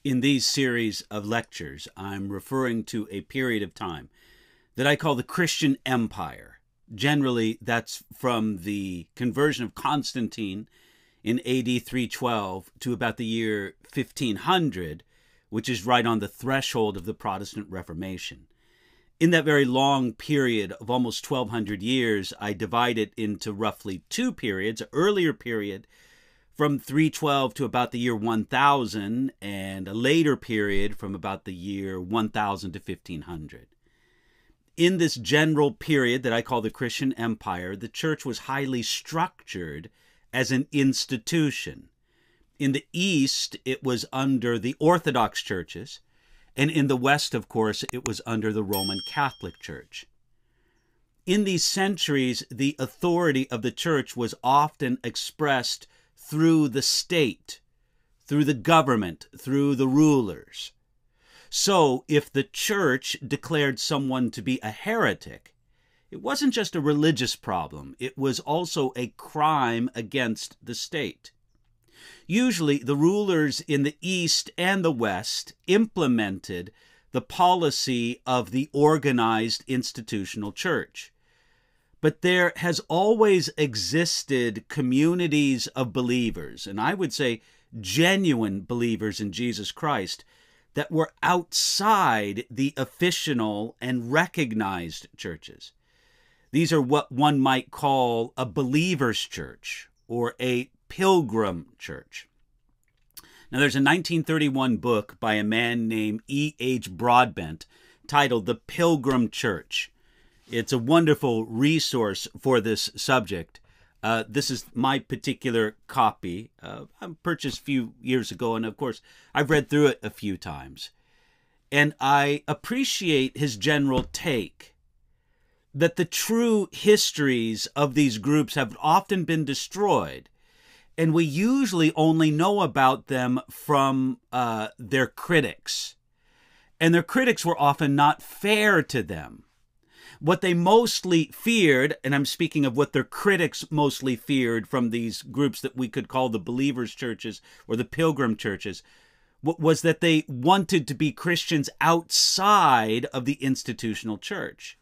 In these series of lectures, I'm referring to a period of time that I call the Christian Empire. Generally, that's from the conversion of Constantine in AD 312 to about the year 1500, which is right on the threshold of the Protestant Reformation. In that very long period of almost 1,200 years, I divide it into roughly two periods: an earlier period from 312 to about the year 1000, and a later period from about the year 1000 to 1500. In this general period that I call the Christian Empire, the church was highly structured as an institution. In the East, it was under the Orthodox churches, and in the West, of course, it was under the Roman Catholic Church. In these centuries, the authority of the church was often expressed through the state, through the government, through the rulers. So, if the church declared someone to be a heretic, it wasn't just a religious problem, it was also a crime against the state. Usually, the rulers in the East and the West implemented the policy of the organized institutional church. But there has always existed communities of believers, and I would say genuine believers in Jesus Christ, that were outside the official and recognized churches. These are what one might call a believer's church or a Pilgrim church. Now, there's a 1931 book by a man named E.H. Broadbent titled The Pilgrim Church. It's a wonderful resource for this subject. This is my particular copy. I purchased a few years ago, and of course, I've read through it a few times. And I appreciate his general take that the true histories of these groups have often been destroyed, and we usually only know about them from their critics. And their critics were often not fair to them. What they mostly feared, and I'm speaking of what their critics mostly feared from these groups that we could call the believers' churches or the Pilgrim churches, was that they wanted to be Christians outside of the institutional church.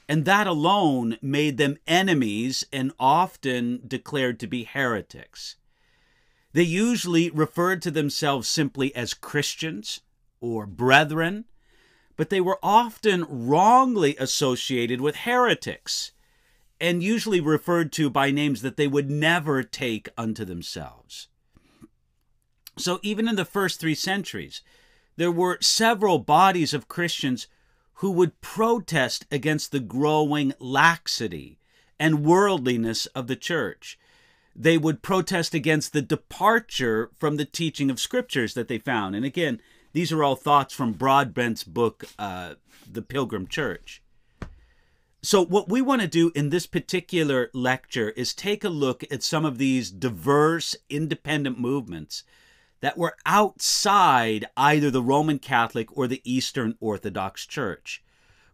And that alone made them enemies and often declared to be heretics. They usually referred to themselves simply as Christians or brethren, but they were often wrongly associated with heretics and usually referred to by names that they would never take unto themselves. So even in the first 3 centuries, there were several bodies of Christians who would protest against the growing laxity and worldliness of the church. They would protest against the departure from the teaching of scriptures that they found. And again, these are all thoughts from Broadbent's book, The Pilgrim Church. So what we want to do in this particular lecture is take a look at some of these diverse, independent movements that were outside either the Roman Catholic or the Eastern Orthodox Church.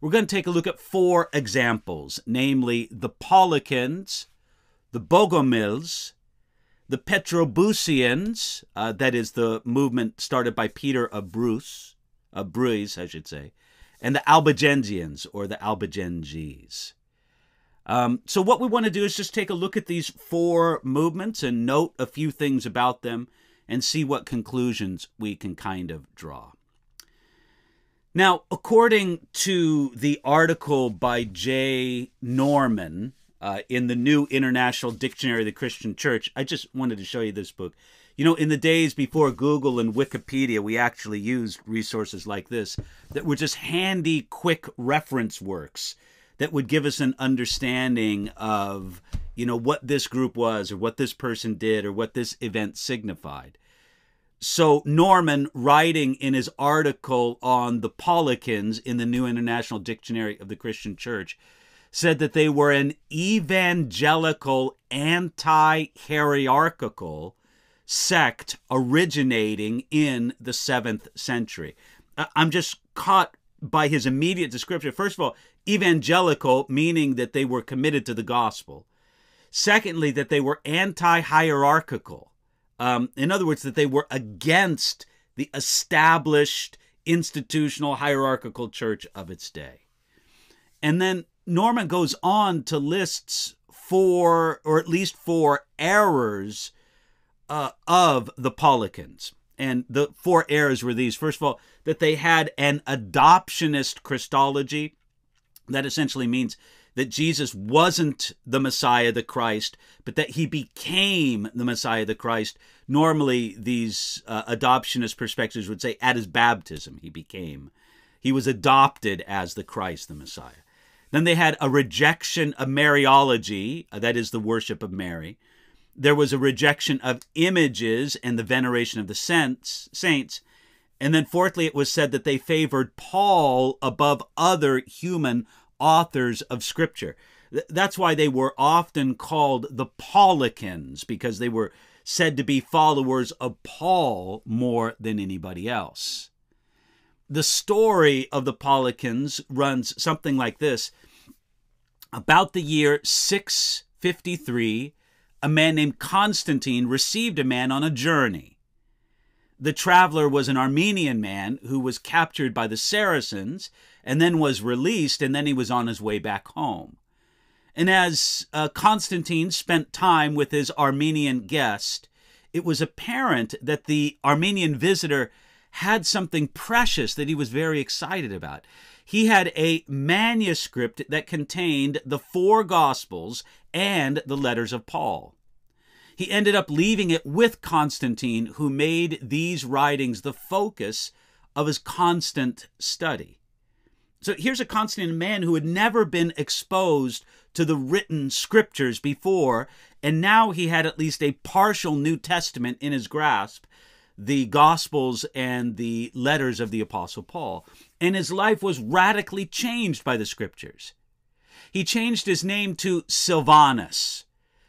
We're going to take a look at 4 examples, namely the Paulicans, the Bogomiles, the Petrobusians, that is the movement started by Peter of Bruys, I should say, and the Albigensians, or the Albigenses. So what we want to do is just take a look at these 4 movements and note a few things about them and see what conclusions we can kind of draw. Now, according to the article by J. Norman, in the New International Dictionary of the Christian Church, I just wanted to show you this book. You know, in the days before Google and Wikipedia, we actually used resources like this that were just handy, quick reference works that would give us an understanding of, you know, what this group was or what this person did or what this event signified. So Norman, writing in his article on the Paulicans in the New International Dictionary of the Christian Church, said that they were an evangelical, anti-hierarchical sect originating in the 7th century. I'm just caught by his immediate description. First of all, evangelical, meaning that they were committed to the gospel. Secondly, that they were anti-hierarchical. In other words, that they were against the established institutional hierarchical church of its day. And then Norman goes on to list four, or at least four, errors of the Paulicans. And the four errors were these. First of all, that they had an adoptionist Christology. That essentially means that Jesus wasn't the Messiah, the Christ, but that he became the Messiah, the Christ. Normally, these adoptionist perspectives would say at his baptism he was adopted as the Christ, the Messiah. Then they had a rejection of Mariology, that is the worship of Mary. There was a rejection of images and the veneration of the saints. And then fourthly, it was said that they favored Paul above other human authors of Scripture. That's why they were often called the Paulicans, because they were said to be followers of Paul more than anybody else. The story of the Paulicans runs something like this. About the year 653, a man named Constantine received a man on a journey. The traveler was an Armenian man who was captured by the Saracens and then was released, and then he was on his way back home. And as Constantine spent time with his Armenian guest, it was apparent that the Armenian visitor had something precious that he was very excited about. He had a manuscript that contained the four Gospels and the letters of Paul. He ended up leaving it with Constantine, who made these writings the focus of his constant study. So here's a Constantine man who had never been exposed to the written scriptures before, and now he had at least a partial New Testament in his grasp, the Gospels and the letters of the Apostle Paul. And his life was radically changed by the scriptures. He changed his name to Silvanus,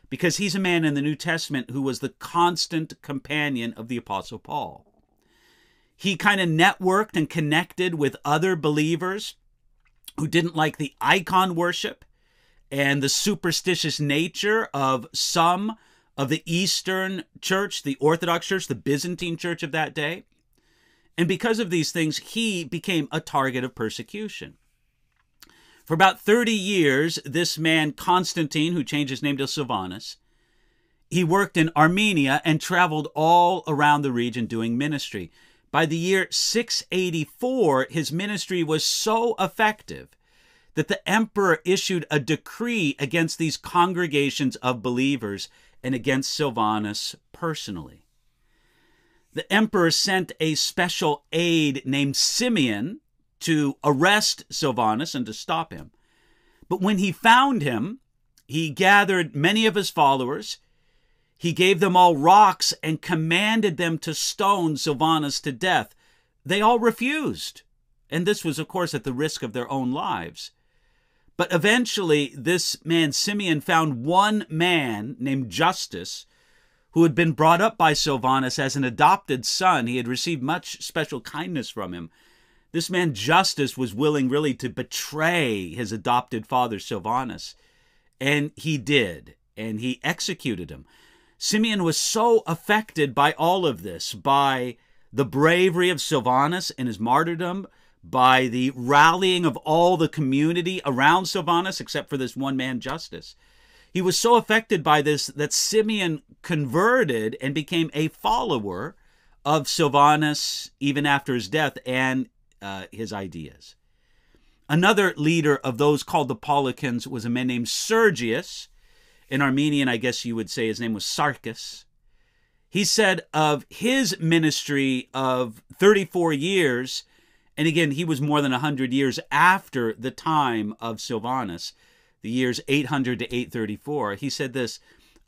because he's a man in the New Testament who was the constant companion of the Apostle Paul. He kind of networked and connected with other believers who didn't like the icon worship and the superstitious nature of some of the Eastern Church, the Orthodox Church, the Byzantine Church of that day. And because of these things, he became a target of persecution. For about 30 years, this man, Constantine, who changed his name to Silvanus, he worked in Armenia and traveled all around the region doing ministry. By the year 684, his ministry was so effective that the emperor issued a decree against these congregations of believers and against Silvanus personally. The emperor sent a special aide named Simeon to arrest Silvanus and to stop him. But when he found him, he gathered many of his followers. He gave them all rocks and commanded them to stone Silvanus to death. They all refused. And this was, of course, at the risk of their own lives. But eventually, this man, Simeon, found one man named Justus, who had been brought up by Silvanus as an adopted son. He had received much special kindness from him. This man, Justus, was willing really to betray his adopted father, Silvanus. And he did, and he executed him. Simeon was so affected by all of this, by the bravery of Silvanus and his martyrdom, by the rallying of all the community around Silvanus, except for this one man, Justus. He was so affected by this that Simeon converted and became a follower of Silvanus even after his death and his ideas. Another leader of those called the Paulicans was a man named Sergius. In Armenian, I guess you would say his name was Sarkis. He said of his ministry of 34 years, and again, he was more than 100 years after the time of Silvanus, the years 800 to 834. He said this,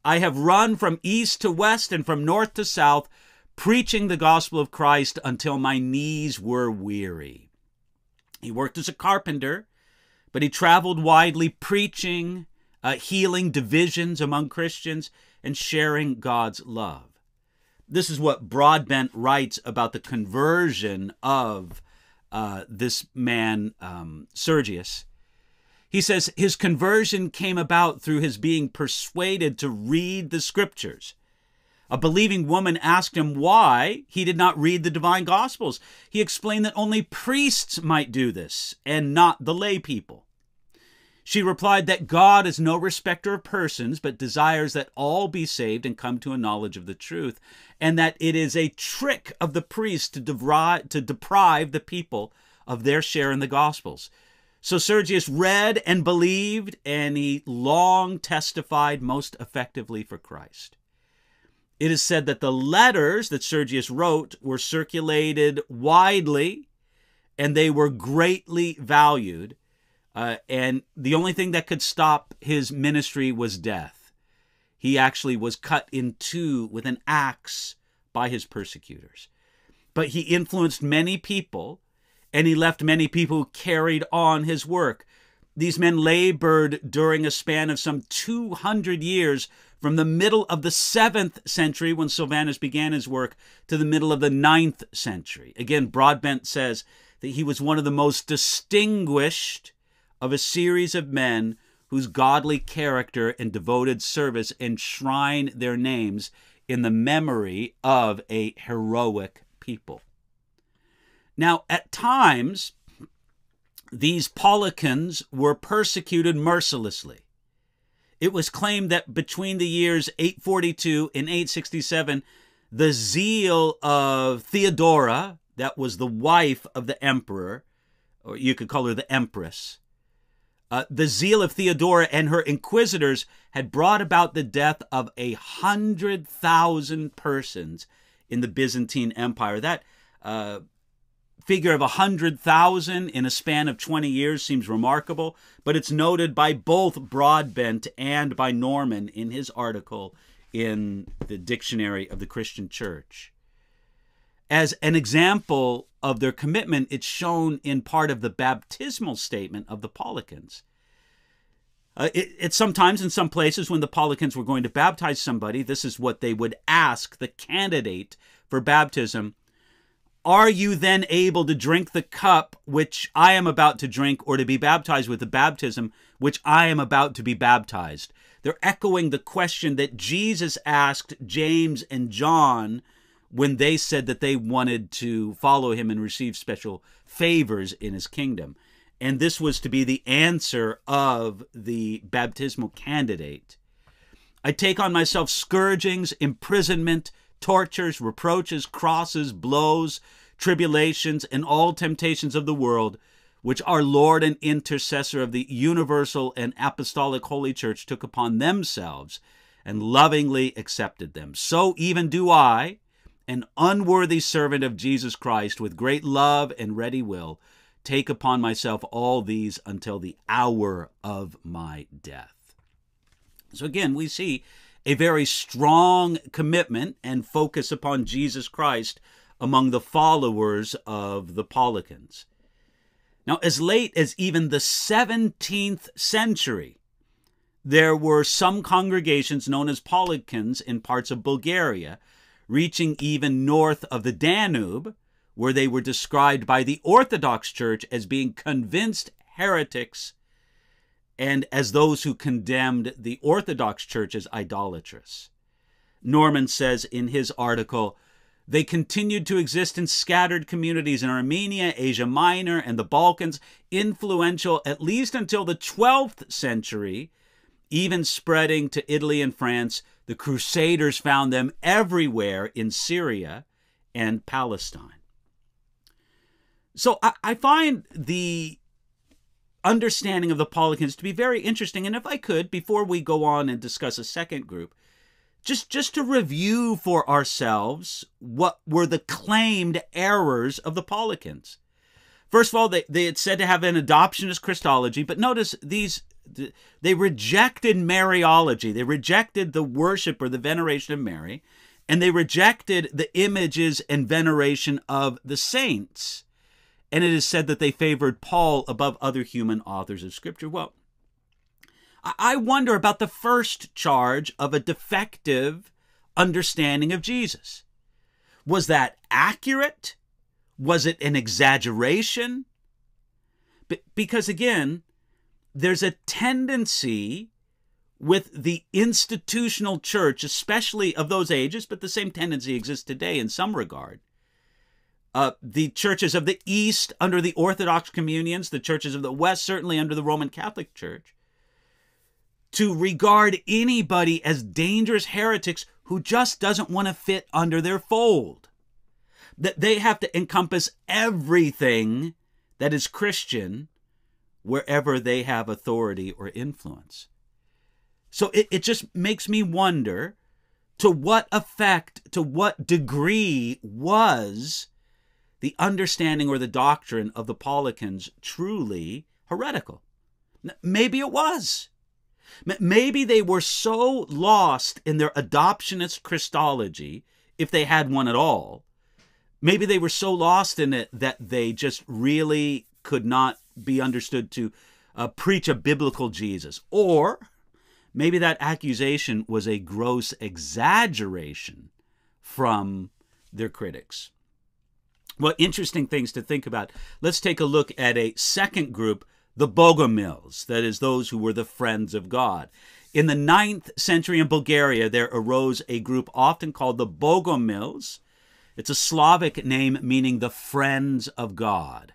"I have run from east to west and from north to south, preaching the gospel of Christ until my knees were weary." He worked as a carpenter, but he traveled widely preaching, healing divisions among Christians, and sharing God's love. This is what Broadbent writes about the conversion of this man, Sergius. He says, his conversion came about through his being persuaded to read the scriptures. A believing woman asked him why he did not read the divine Gospels. He explained that only priests might do this, and not the lay people. She replied that God is no respecter of persons, but desires that all be saved and come to a knowledge of the truth, and that it is a trick of the priest to deprive the people of their share in the Gospels. So Sergius read and believed, and he long testified most effectively for Christ. It is said that the letters that Sergius wrote were circulated widely, and they were greatly valued. And the only thing that could stop his ministry was death. He actually was cut in two with an axe by his persecutors. But he influenced many people, and he left many people who carried on his work. These men labored during a span of some 200 years, from the middle of the 7th century, when Sylvanus began his work, to the middle of the 9th century. Again, Broadbent says that he was one of the most distinguished of a series of men whose godly character and devoted service enshrine their names in the memory of a heroic people. Now, at times, these Paulicans were persecuted mercilessly. It was claimed that between the years 842 and 867, the zeal of Theodora, that was the wife of the emperor, or you could call her the empress, the zeal of Theodora and her inquisitors had brought about the death of 100,000 persons in the Byzantine Empire. That figure of 100,000 in a span of 20 years seems remarkable, but it's noted by both Broadbent and by Norman in his article in the Dictionary of the Christian Church. As an example of their commitment, it's shown in part of the baptismal statement of the Paulicans. It's sometimes in some places when the Paulicans were going to baptize somebody, this is what they would ask the candidate for baptism: "Are you then able to drink the cup which I am about to drink, or to be baptized with the baptism which I am about to be baptized?" They're echoing the question that Jesus asked James and John when they said that they wanted to follow him and receive special favors in his kingdom. And this was to be the answer of the baptismal candidate. "I take on myself scourgings, imprisonment, tortures, reproaches, crosses, blows, tribulations, and all temptations of the world, which our Lord and intercessor of the universal and apostolic Holy Church took upon themselves and lovingly accepted them. So even do I, an unworthy servant of Jesus Christ, with great love and ready will, take upon myself all these until the hour of my death." So again, we see a very strong commitment and focus upon Jesus Christ among the followers of the Paulicans. Now, as late as even the 17th century, there were some congregations known as Paulicans in parts of Bulgaria, reaching even north of the Danube, where they were described by the Orthodox Church as being convinced heretics and as those who condemned the Orthodox Church as idolatrous. Norman says in his article, "They continued to exist in scattered communities in Armenia, Asia Minor, and the Balkans, influential at least until the 12th century, even spreading to Italy and France. The Crusaders found them everywhere in Syria and Palestine." So I find the understanding of the Paulicans to be very interesting. And if I could, before we go on and discuss a second group, just to review for ourselves what were the claimed errors of the Paulicans. First of all, they had said to have an adoptionist Christology, but notice they rejected Mariology. They rejected the worship or the veneration of Mary, and they rejected the images and veneration of the saints. And it is said that they favored Paul above other human authors of Scripture. Well, I wonder about the first charge of a defective understanding of Jesus. Was that accurate? Was it an exaggeration? Because again, there's a tendency with the institutional church, especially of those ages, but the same tendency exists today in some regard. The churches of the East under the Orthodox communions, the churches of the West certainly under the Roman Catholic Church, to regard anybody as dangerous heretics who just doesn't want to fit under their fold. That they have to encompass everything that is Christian wherever they have authority or influence. So it just makes me wonder, to what effect, to what degree was the understanding or the doctrine of the Paulicans truly heretical? Maybe it was. Maybe they were so lost in their adoptionist Christology, if they had one at all. Maybe they were so lost in it that they just really could not be understood to preach a biblical Jesus. Or maybe that accusation was a gross exaggeration from their critics. Well, interesting things to think about. Let's take a look at a second group, the Bogomiles, that is, those who were the friends of God. In the 9th century in Bulgaria, there arose a group often called the Bogomiles. It's a Slavic name meaning the friends of God.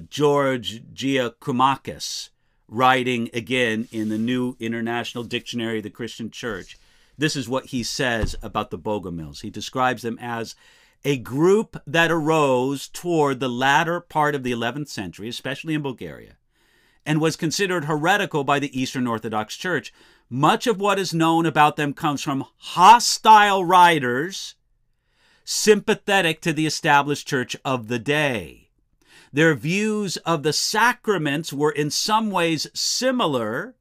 George Giacomakis, writing again in the New International Dictionary of the Christian Church, this is what he says about the Bogomiles. He describes them as a group that arose toward the latter part of the 11th century, especially in Bulgaria, and was considered heretical by the Eastern Orthodox Church. Much of what is known about them comes from hostile writers sympathetic to the established church of the day. Their views of the sacraments were in some ways similar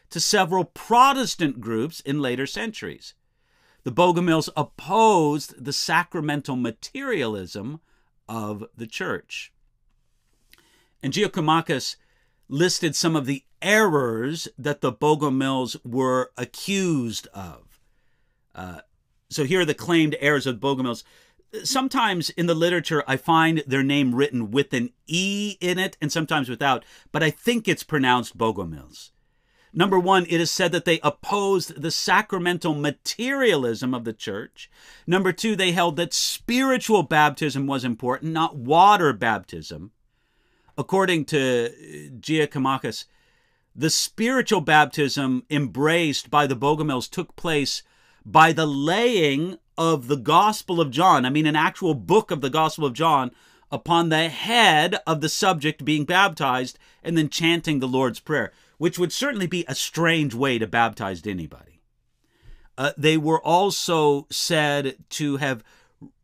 to several Protestant groups in later centuries. The Bogomiles opposed the sacramental materialism of the church. And Giacomakis listed some of the errors that the Bogomiles were accused of. So here are the claimed errors of the Bogomiles. Sometimes in the literature, I find their name written with an E in it and sometimes without, but I think it's pronounced Bogomiles. Number one, it is said that they opposed the sacramental materialism of the church. Number two, they held that spiritual baptism was important, not water baptism. According to Giacomakis, the spiritual baptism embraced by the Bogomiles took place by the laying of the Gospel of John, an actual book of the Gospel of John, upon the head of the subject being baptized and then chanting the Lord's Prayer, which would certainly be a strange way to baptize anybody. They were also said to have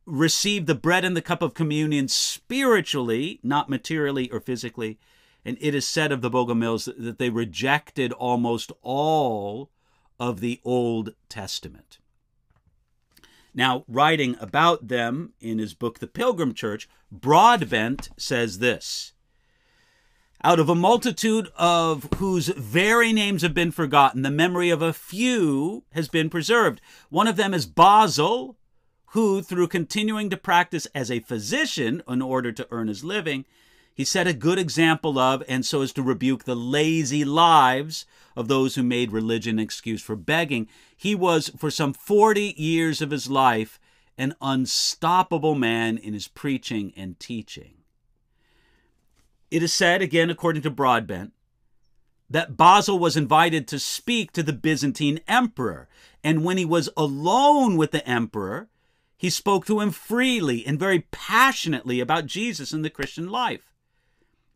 received the bread and the cup of communion spiritually, not materially or physically. And it is said of the Bogomiles that they rejected almost all of the Old Testament. Now, writing about them in his book, The Pilgrim Church, Broadbent says this: out of a multitude of whose very names have been forgotten, the memory of a few has been preserved. One of them is Basil, who, through continuing to practice as a physician in order to earn his living, he set a good example of, and so as to rebuke the lazy lives of those who made religion an excuse for begging. He was, for some 40 years of his life, an unstoppable man in his preaching and teaching. It is said, again according to Broadbent, that Basil was invited to speak to the Byzantine emperor, and when he was alone with the emperor, he spoke to him freely and very passionately about Jesus and the Christian life.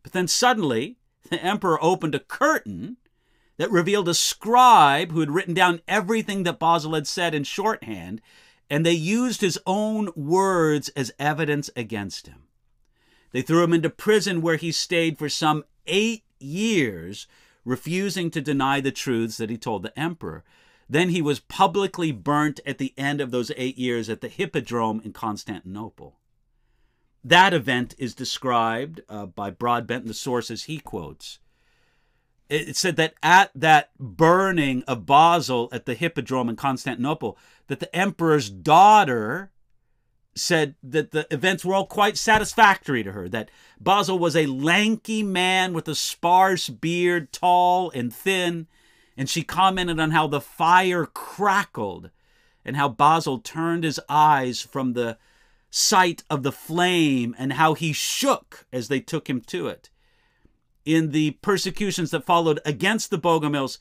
But then suddenly, the emperor opened a curtain that revealed a scribe who had written down everything that Basil had said in shorthand, and they used his own words as evidence against him. They threw him into prison, where he stayed for some 8 years, refusing to deny the truths that he told the emperor. Then he was publicly burnt at the end of those 8 years at the Hippodrome in Constantinople. That event is described by Broadbent in the sources he quotes. It said that at that burning of Basil at the Hippodrome in Constantinople, that the emperor's daughter said that the events were all quite satisfactory to her, that Basil was a lanky man with a sparse beard, tall and thin, And she commented on how the fire crackled and how Basil turned his eyes from the sight of the flame and how he shook as they took him to it. In the persecutions that followed against the Bogomiles,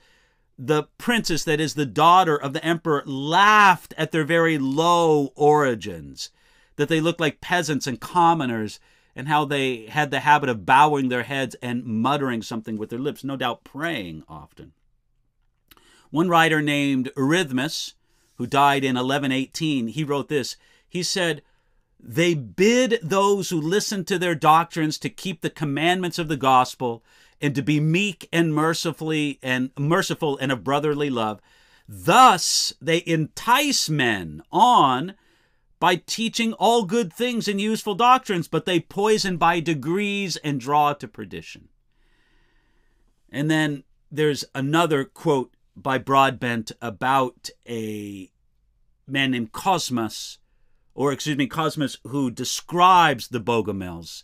the princess, that is the daughter of the emperor, laughed at their very low origins, that they looked like peasants and commoners, and how they had the habit of bowing their heads and muttering something with their lips, no doubt praying often. One writer named Eurythmus, who died in 1118, he wrote this. He said, "They bid those who listen to their doctrines to keep the commandments of the gospel and to be meek and merciful and of brotherly love. Thus they entice men on by teaching all good things and useful doctrines, but they poison by degrees and draw to perdition." And then there's another quote by Broadbent about a man named Cosmas, who describes the Bogomiles.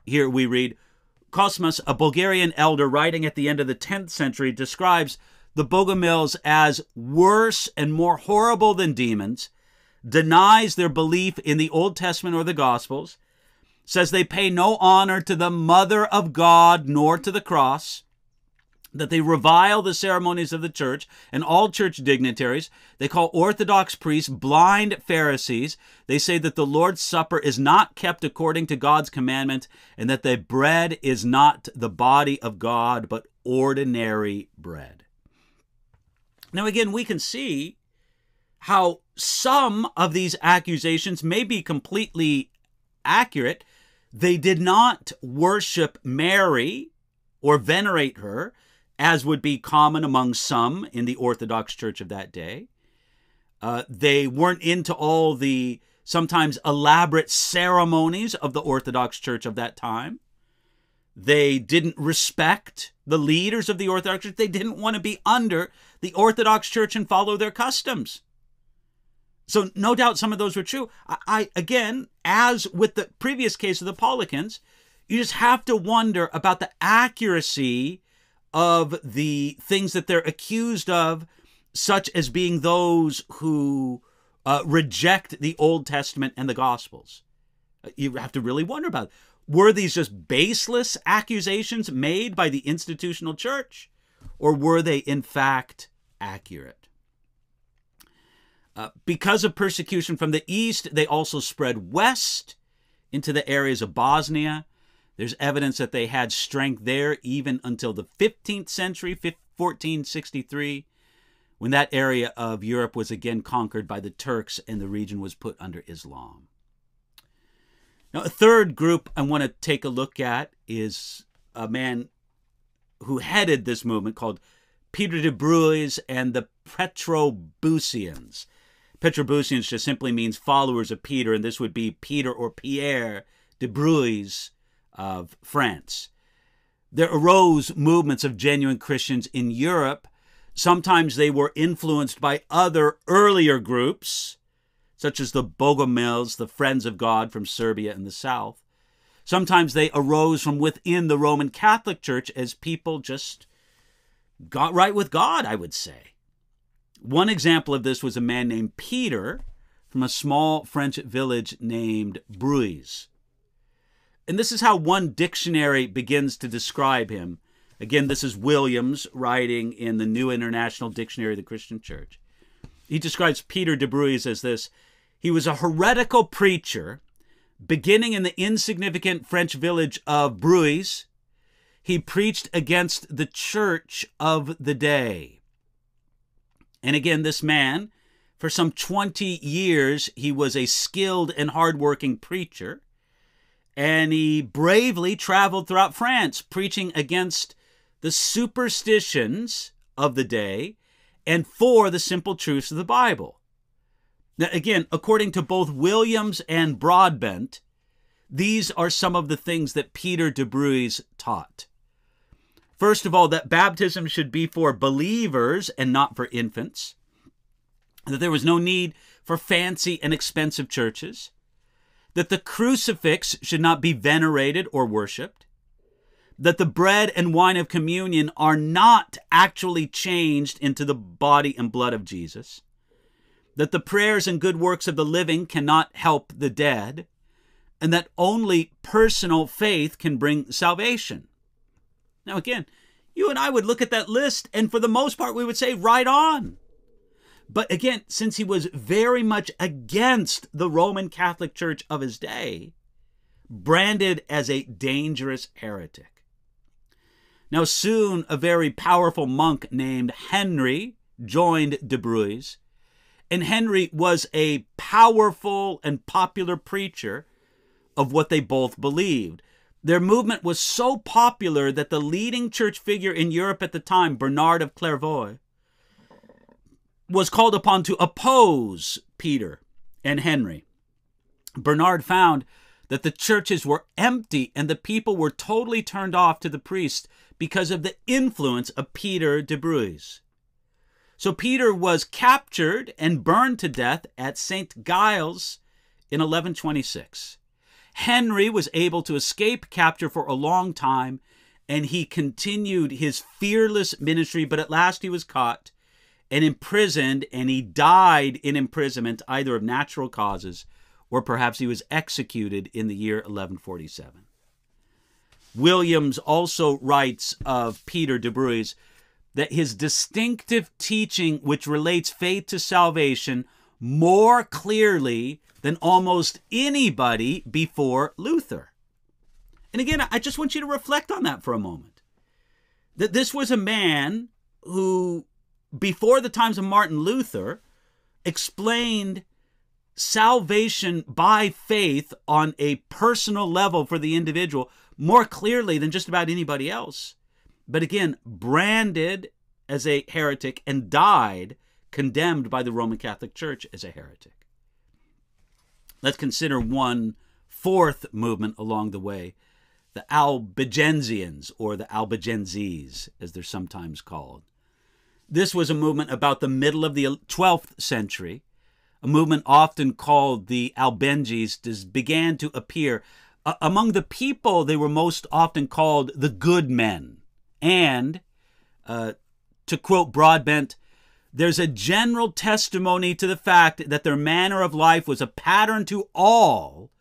Here we read, Cosmas, a Bulgarian elder writing at the end of the 10th century, describes the Bogomiles as worse and more horrible than demons, denies their belief in the Old Testament or the Gospels, says they pay no honor to the Mother of God nor to the cross, that they revile the ceremonies of the church and all church dignitaries. They call Orthodox priests blind Pharisees. They say that the Lord's Supper is not kept according to God's commandment, and that the bread is not the body of God, but ordinary bread. Now again, we can see how some of these accusations may be completely accurate. They did not worship Mary or venerate her, as would be common among some in the Orthodox Church of that day. They weren't into all the sometimes elaborate ceremonies of the Orthodox Church of that time. They didn't respect the leaders of the Orthodox Church. They didn't want to be under the Orthodox Church and follow their customs. So no doubt some of those were true. Again, as with the previous case of the Paulicans, you just have to wonder about the accuracy of the things that they're accused of, such as being those who reject the Old Testament and the Gospels. You have to really wonder about it. Were these just baseless accusations made by the institutional church, or were they in fact accurate? Because of persecution from the east, they also spread west into the areas of Bosnia. There's evidence that they had strength there even until the 15th century, 1463, when that area of Europe was again conquered by the Turks and the region was put under Islam. Now, a third group I want to take a look at is a man who headed this movement called Peter de Bruys and the Petrobusians. Petrobusians just simply means followers of Peter, and this would be Peter or Pierre de Bruys of France. There arose movements of genuine Christians in Europe. Sometimes they were influenced by other earlier groups, such as the Bogomiles, the Friends of God from Serbia and the South. Sometimes they arose from within the Roman Catholic Church as people just got right with God, I would say. One example of this was a man named Peter from a small French village named Bruys. And this is how one dictionary begins to describe him. Again, this is Williams writing in the New International Dictionary of the Christian Church. He describes Peter de Bruys as this: he was a heretical preacher beginning in the insignificant French village of Bruys. He preached against the church of the day. And again, this man, for some 20 years, he was a skilled and hardworking preacher. And he bravely traveled throughout France, preaching against the superstitions of the day and for the simple truths of the Bible. Now, again, according to both Williams and Broadbent, these are some of the things that Peter de Bruys taught. First of all, that baptism should be for believers and not for infants. That there was no need for fancy and expensive churches. That the crucifix should not be venerated or worshipped. that the bread and wine of communion are not actually changed into the body and blood of Jesus, that the prayers and good works of the living cannot help the dead, and that only personal faith can bring salvation. Now again, you and I would look at that list, and for the most part we would say, right on. But again, since he was very much against the Roman Catholic Church of his day, branded as a dangerous heretic. Now soon a very powerful monk named Henry joined de Bruys, and Henry was a powerful and popular preacher of what they both believed. Their movement was so popular that the leading church figure in Europe at the time, Bernard of Clairvaux, was called upon to oppose Peter and Henry. Bernard found that the churches were empty and the people were totally turned off to the priest because of the influence of Peter de Bruys. So Peter was captured and burned to death at St. Giles in 1126. Henry was able to escape capture for a long time, and he continued his fearless ministry, but at last he was caught and imprisoned, and he died in imprisonment, either of natural causes or perhaps he was executed in the year 1147. Williams also writes of Peter de Bruys that his distinctive teaching, which relates faith to salvation more clearly than almost anybody before Luther. And again, I just want you to reflect on that for a moment. That this was a man who, before the times of Martin Luther, explained salvation by faith on a personal level for the individual more clearly than just about anybody else. But again, branded as a heretic and died condemned by the Roman Catholic Church as a heretic. Let's consider one fourth movement along the way, the Albigensians, or the Albigenses, as they're sometimes called. This was a movement about the middle of the 12th century. A movement often called the Albigenses began to appear. Among the people, they were most often called the good men. And, to quote Broadbent, there's a general testimony to the fact that their manner of life was a pattern to all,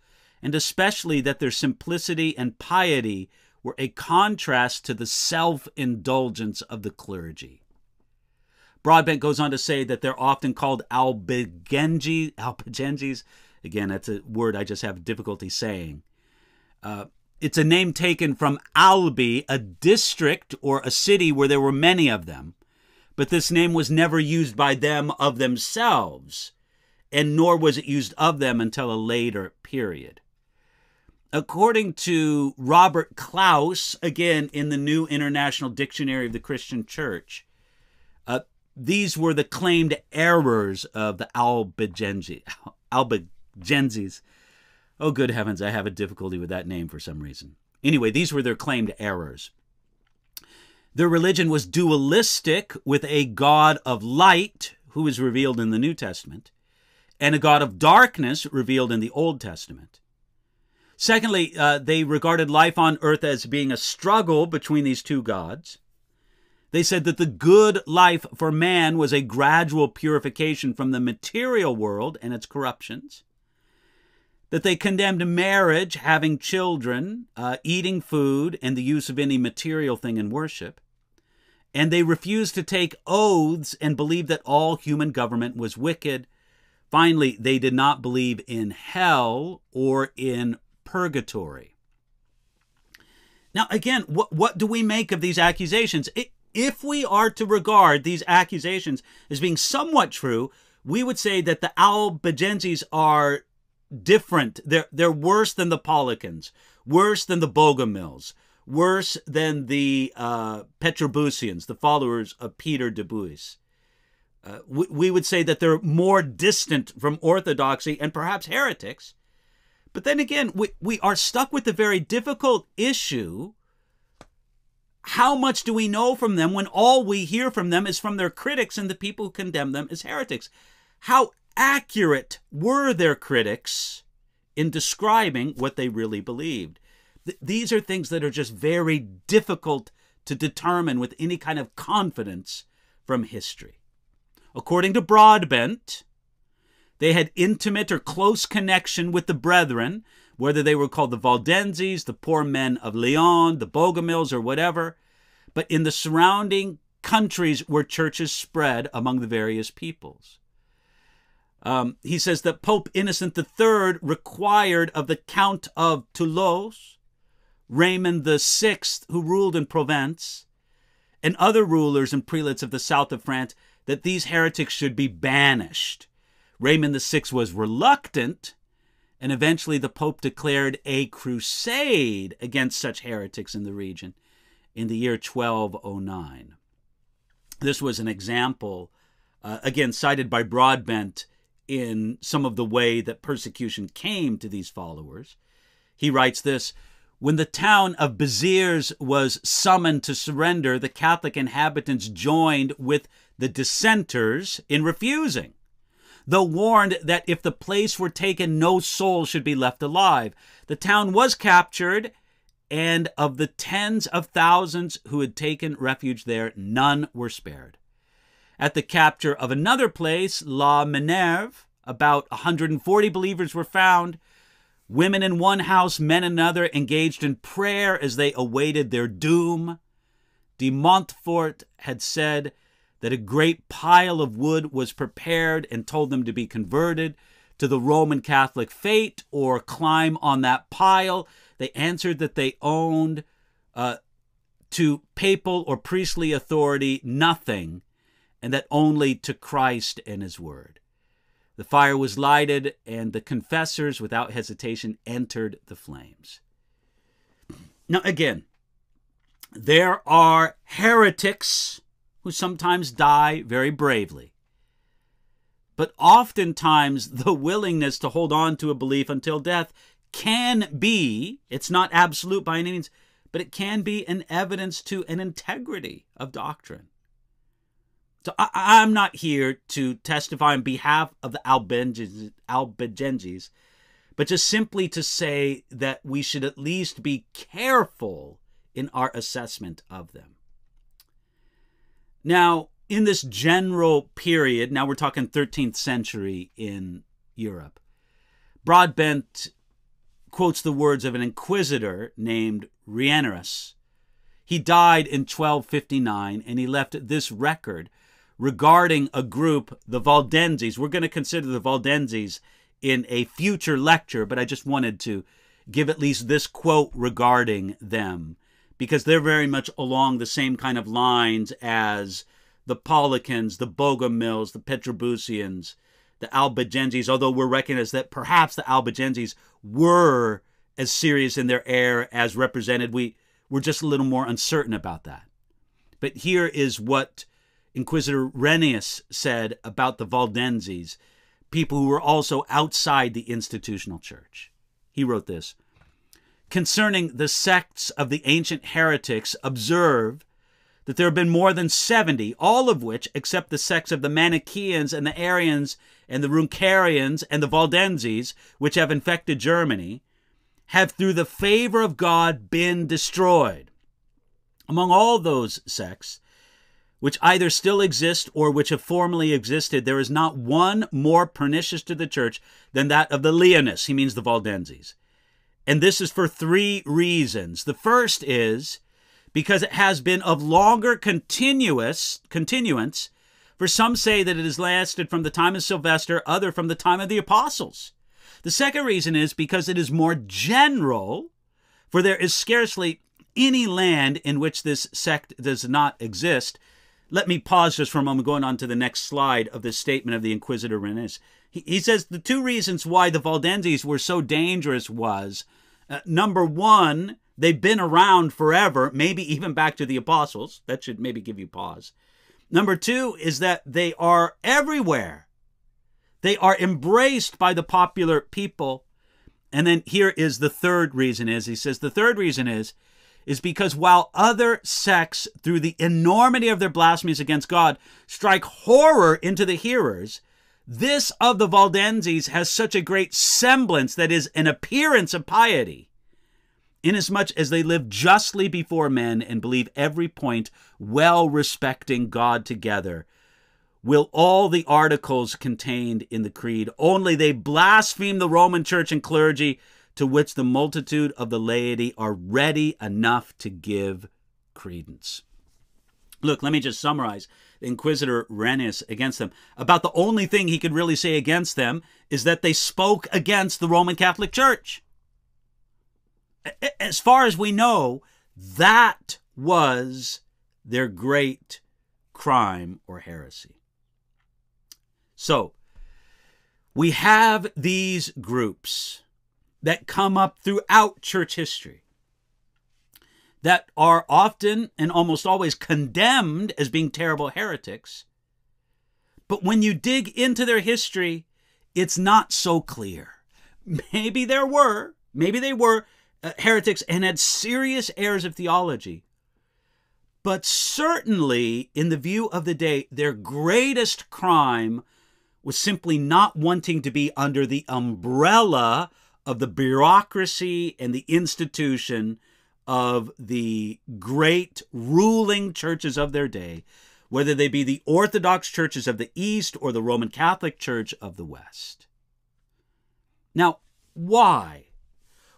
and especially that their simplicity and piety were a contrast to the self-indulgence of the clergy. Broadbent goes on to say that they're often called Albigenses. Again, that's a word I just have difficulty saying. It's a name taken from Albi, a district or a city where there were many of them. But this name was never used by them of themselves, and nor was it used of them until a later period. According to Robert Klaus, again in the New International Dictionary of the Christian Church, these were the claimed errors of the Albigenses. Oh, good heavens, I have a difficulty with that name for some reason. Anyway, these were their claimed errors. Their religion was dualistic, with a God of light, who is revealed in the New Testament, and a God of darkness revealed in the Old Testament. Secondly, they regarded life on earth as being a struggle between these two gods. They said that the good life for man was a gradual purification from the material world and its corruptions. That they condemned marriage, having children, eating food, and the use of any material thing in worship. And they refused to take oaths and believed that all human government was wicked. Finally, they did not believe in hell or in purgatory. Now, again, what do we make of these accusations? If we are to regard these accusations as being somewhat true, we would say that the Albigenses are different. They're worse than the Paulicans, worse than the Bogomiles, worse than the Petrobusians, the followers of Peter de Bruys. We would say that they're more distant from orthodoxy and perhaps heretics. But then again, we are stuck with the very difficult issue: how much do we know from them when all we hear from them is from their critics and the people who condemn them as heretics? How accurate were their critics in describing what they really believed? These are things that are just very difficult to determine with any kind of confidence from history. According to Broadbent, they had intimate or close connection with the brethren, whether they were called the Waldenses, the poor men of Lyon, the Bogomiles, or whatever, but in the surrounding countries where churches spread among the various peoples. He says that Pope Innocent III required of the Count of Toulouse, Raymond VI, who ruled in Provence, and other rulers and prelates of the south of France, that these heretics should be banished. Raymond VI was reluctant, and eventually the Pope declared a crusade against such heretics in the region in the year 1209. This was an example, again, cited by Broadbent in some of the way that persecution came to these followers. He writes this: when the town of Béziers was summoned to surrender, the Catholic inhabitants joined with the dissenters in refusing, though warned that if the place were taken, no soul should be left alive. The town was captured, and of the tens of thousands who had taken refuge there, none were spared. At the capture of another place, La Minerve, about 140 believers were found, women in one house, men in another, engaged in prayer as they awaited their doom. De Montfort had said that a great pile of wood was prepared and told them to be converted to the Roman Catholic faith or climb on that pile. They answered that they owned to papal or priestly authority nothing, and that only to Christ and his word. The fire was lighted, and the confessors, without hesitation, entered the flames. Now, again, there are heretics who sometimes die very bravely. But oftentimes, the willingness to hold on to a belief until death can be, it's not absolute by any means, but it can be an evidence to an integrity of doctrine. So I'm not here to testify on behalf of the Albigenses, but just simply to say that we should at least be careful in our assessment of them. Now, in this general period, now we're talking 13th century in Europe, Broadbent quotes the words of an inquisitor named Rienerus. He died in 1259, and he left this record regarding a group, the Waldenses. We're going to consider the Waldenses in a future lecture, but I just wanted to give at least this quote regarding them, because they're very much along the same kind of lines as the Paulicans, the Bogomiles, the Petrobusians, the Albigenses, although we're recognized that perhaps the Albigenses were as serious in their error as represented. We're just a little more uncertain about that. But here is what Inquisitor Renius said about the Waldenses, people who were also outside the institutional church. He wrote this: concerning the sects of the ancient heretics, observe that there have been more than 70, all of which, except the sects of the Manichaeans and the Arians and the Runcarians and the Waldenses, which have infected Germany, have through the favor of God been destroyed. Among all those sects, which either still exist or which have formerly existed, there is not one more pernicious to the church than that of the Leonists. He means the Waldenses. And this is for 3 reasons. The first is because it has been of longer continuance, for some say that it has lasted from the time of Sylvester, other from the time of the apostles. The second reason is because it is more general, for there is scarcely any land in which this sect does not exist. Let me pause just for a moment, going on to the next slide of this statement of the Inquisitor Renius. He says the 2 reasons why the Waldenses were so dangerous was, number 1, they've been around forever, maybe even back to the apostles. That should maybe give you pause. Number 2 is that they are everywhere. They are embraced by the popular people. And then here is the third reason is, he says the third reason is because while other sects, through the enormity of their blasphemies against God, strike horror into the hearers, this of the Waldenses has such a great semblance, that is, an appearance of piety, inasmuch as they live justly before men and believe every point, well respecting God together, will all the articles contained in the creed, only they blaspheme the Roman Church and clergy, to which the multitude of the laity are ready enough to give credence. Look, let me just summarize Inquisitor Rennius against them. About the only thing he could really say against them is that they spoke against the Roman Catholic Church. As far as we know, that was their great crime or heresy. So, we have these groups that come up throughout church history that are often and almost always condemned as being terrible heretics. But when you dig into their history, it's not so clear. Maybe they were heretics and had serious errors of theology. But certainly, in the view of the day, their greatest crime was simply not wanting to be under the umbrella of the bureaucracy and the institution of the great ruling churches of their day, whether they be the Orthodox churches of the East or the Roman Catholic Church of the West. Now, why?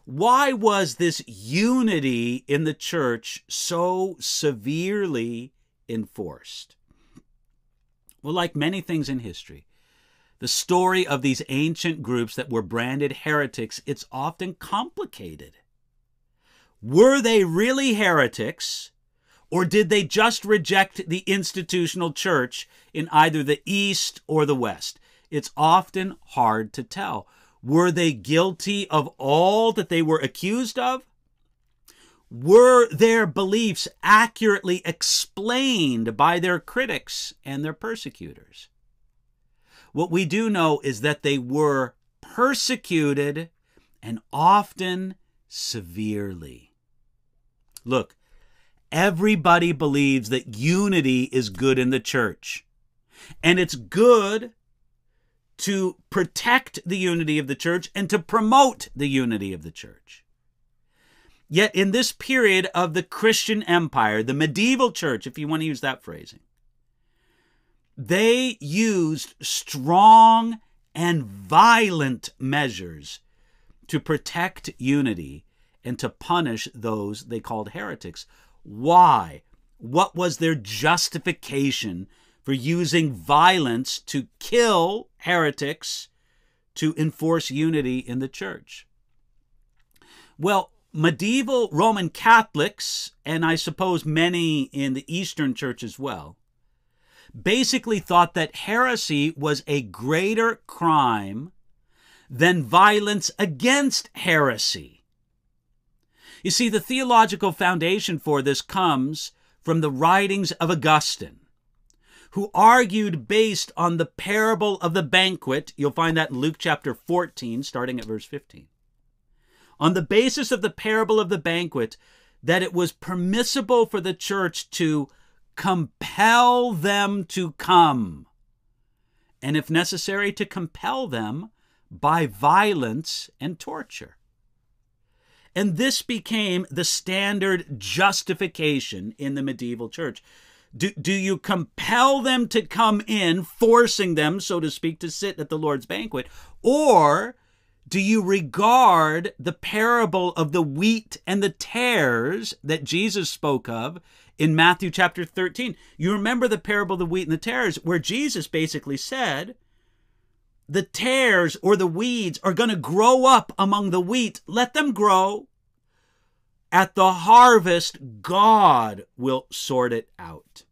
Why was this unity in the church so severely enforced? Well, like many things in history, the story of these ancient groups that were branded heretics, it's often complicated. Were they really heretics, or did they just reject the institutional church in either the East or the West? It's often hard to tell. Were they guilty of all that they were accused of? Were their beliefs accurately explained by their critics and their persecutors? What we do know is that they were persecuted and often severely. Look, everybody believes that unity is good in the church, and it's good to protect the unity of the church and to promote the unity of the church. Yet in this period of the Christian empire, the medieval church, if you want to use that phrasing, they used strong and violent measures to protect unity and to punish those they called heretics. Why? What was their justification for using violence to kill heretics to enforce unity in the church? Well, medieval Roman Catholics, and I suppose many in the Eastern Church as well, basically thought that heresy was a greater crime than violence against heresy. You see, the theological foundation for this comes from the writings of Augustine, who argued based on the parable of the banquet. You'll find that in Luke chapter 14, starting at verse 15. On the basis of the parable of the banquet, that it was permissible for the church to compel them to come, and if necessary, to compel them by violence and torture. And this became the standard justification in the medieval church. Do you compel them to come in, forcing them, so to speak, to sit at the Lord's banquet? Or do you regard the parable of the wheat and the tares that Jesus spoke of in Matthew chapter 13? You remember the parable of the wheat and the tares, where Jesus basically said, the tares or the weeds are going to grow up among the wheat. Let them grow. At the harvest, God will sort it out.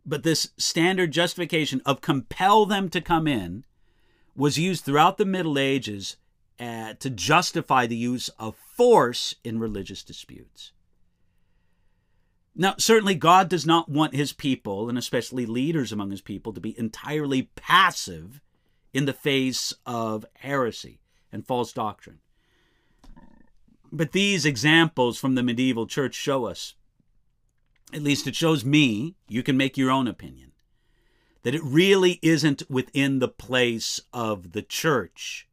But this standard justification of compel them to come in was used throughout the Middle Ages to justify the use of force in religious disputes. Now, certainly God does not want his people, and especially leaders among his people, to be entirely passive in the face of heresy and false doctrine. But these examples from the medieval church show us, at least it shows me, you can make your own opinion, that it really isn't within the place of the church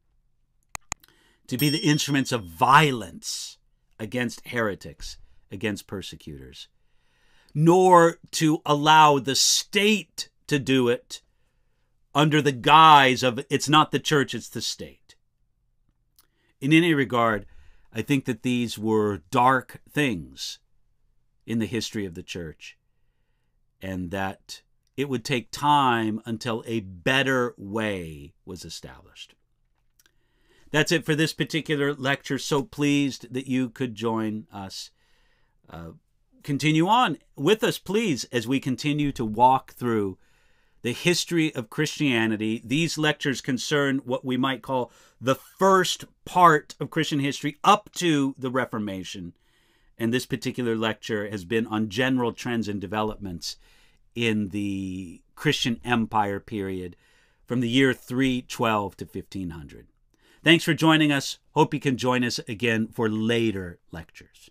to be the instruments of violence against heretics, against persecutors, nor to allow the state to do it under the guise of it's not the church, it's the state. In any regard, I think that these were dark things in the history of the church, and that it would take time until a better way was established. That's it for this particular lecture. So pleased that you could join us. Continue on with us, please, as we continue to walk through the history of Christianity. These lectures concern what we might call the first part of Christian history up to the Reformation. And this particular lecture has been on general trends and developments in the Christian Empire period from the year 312 to 1500. Thanks for joining us. Hope you can join us again for later lectures.